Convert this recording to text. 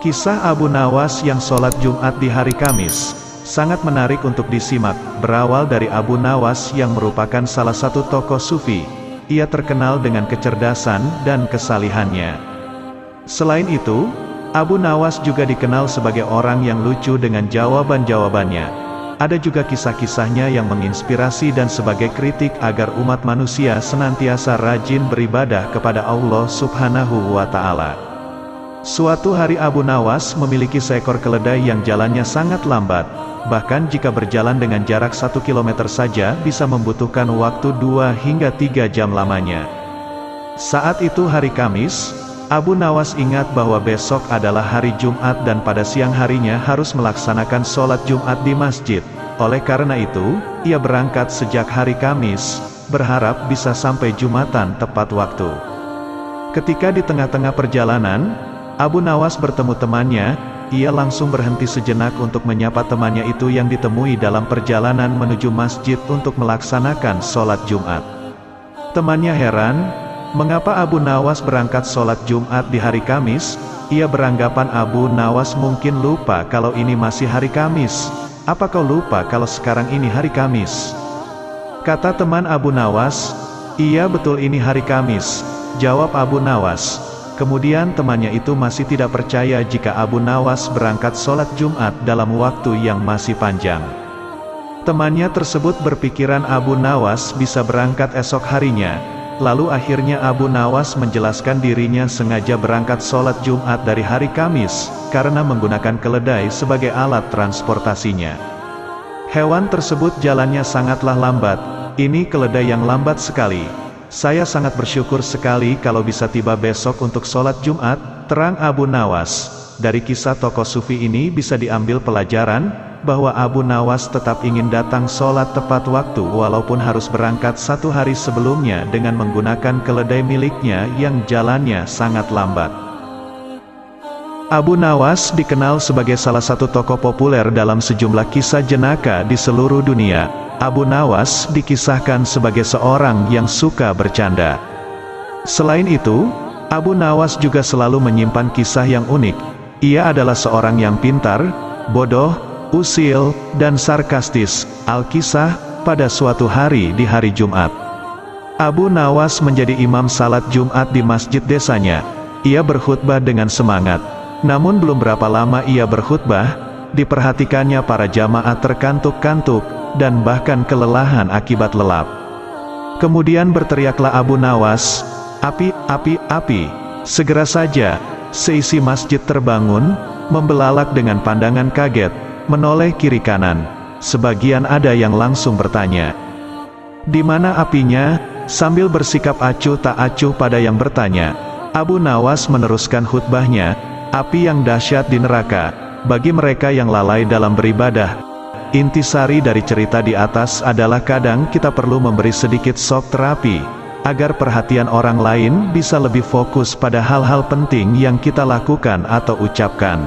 Kisah Abu Nawas yang sholat Jumat di hari Kamis, sangat menarik untuk disimak, berawal dari Abu Nawas yang merupakan salah satu tokoh sufi. Ia terkenal dengan kecerdasan dan kesalihannya. Selain itu, Abu Nawas juga dikenal sebagai orang yang lucu dengan jawaban-jawabannya. Ada juga kisah-kisahnya yang menginspirasi dan sebagai kritik agar umat manusia senantiasa rajin beribadah kepada Allah Subhanahu wa Ta'ala. Suatu hari Abu Nawas memiliki seekor keledai yang jalannya sangat lambat, bahkan jika berjalan dengan jarak 1 km saja bisa membutuhkan waktu 2 hingga 3 jam lamanya. Saat itu hari Kamis, Abu Nawas ingat bahwa besok adalah hari Jumat dan pada siang harinya harus melaksanakan sholat Jumat di masjid. Oleh karena itu, ia berangkat sejak hari Kamis, berharap bisa sampai Jumatan tepat waktu. Ketika di tengah-tengah perjalanan, Abu Nawas bertemu temannya. Ia langsung berhenti sejenak untuk menyapa temannya itu yang ditemui dalam perjalanan menuju masjid untuk melaksanakan sholat Jumat. Temannya heran, mengapa Abu Nawas berangkat sholat Jumat di hari Kamis? Ia beranggapan Abu Nawas mungkin lupa kalau ini masih hari Kamis. Apa kau lupa kalau sekarang ini hari Kamis? Kata teman Abu Nawas, iya betul ini hari Kamis, jawab Abu Nawas. Kemudian temannya itu masih tidak percaya jika Abu Nawas berangkat sholat Jumat dalam waktu yang masih panjang. Temannya tersebut berpikiran Abu Nawas bisa berangkat esok harinya. Lalu akhirnya Abu Nawas menjelaskan dirinya sengaja berangkat sholat Jumat dari hari Kamis, karena menggunakan keledai sebagai alat transportasinya. Hewan tersebut jalannya sangatlah lambat, ini keledai yang lambat sekali. Saya sangat bersyukur sekali kalau bisa tiba besok untuk sholat Jumat, terang Abu Nawas. Dari kisah tokoh sufi ini bisa diambil pelajaran, bahwa Abu Nawas tetap ingin datang sholat tepat waktu walaupun harus berangkat 1 hari sebelumnya dengan menggunakan keledai miliknya yang jalannya sangat lambat. Abu Nawas dikenal sebagai salah satu tokoh populer dalam sejumlah kisah jenaka di seluruh dunia. Abu Nawas dikisahkan sebagai seorang yang suka bercanda. Selain itu, Abu Nawas juga selalu menyimpan kisah yang unik. Ia adalah seorang yang pintar, bodoh, usil, dan sarkastis. Al-Kisah, pada suatu hari di hari Jumat, Abu Nawas menjadi imam salat Jumat di masjid desanya. Ia berkhutbah dengan semangat. Namun belum berapa lama ia berkhutbah, diperhatikannya para jamaah terkantuk-kantuk, dan bahkan kelelahan akibat lelap. Kemudian berteriaklah Abu Nawas, "Api, api, api!" Segera saja, seisi masjid terbangun, membelalak dengan pandangan kaget, menoleh kiri kanan. Sebagian ada yang langsung bertanya, "Di mana apinya?" Sambil bersikap acuh tak acuh pada yang bertanya, Abu Nawas meneruskan khutbahnya, "Api yang dahsyat di neraka, bagi mereka yang lalai dalam beribadah." Intisari dari cerita di atas adalah kadang kita perlu memberi sedikit shock terapi, agar perhatian orang lain bisa lebih fokus pada hal-hal penting yang kita lakukan atau ucapkan.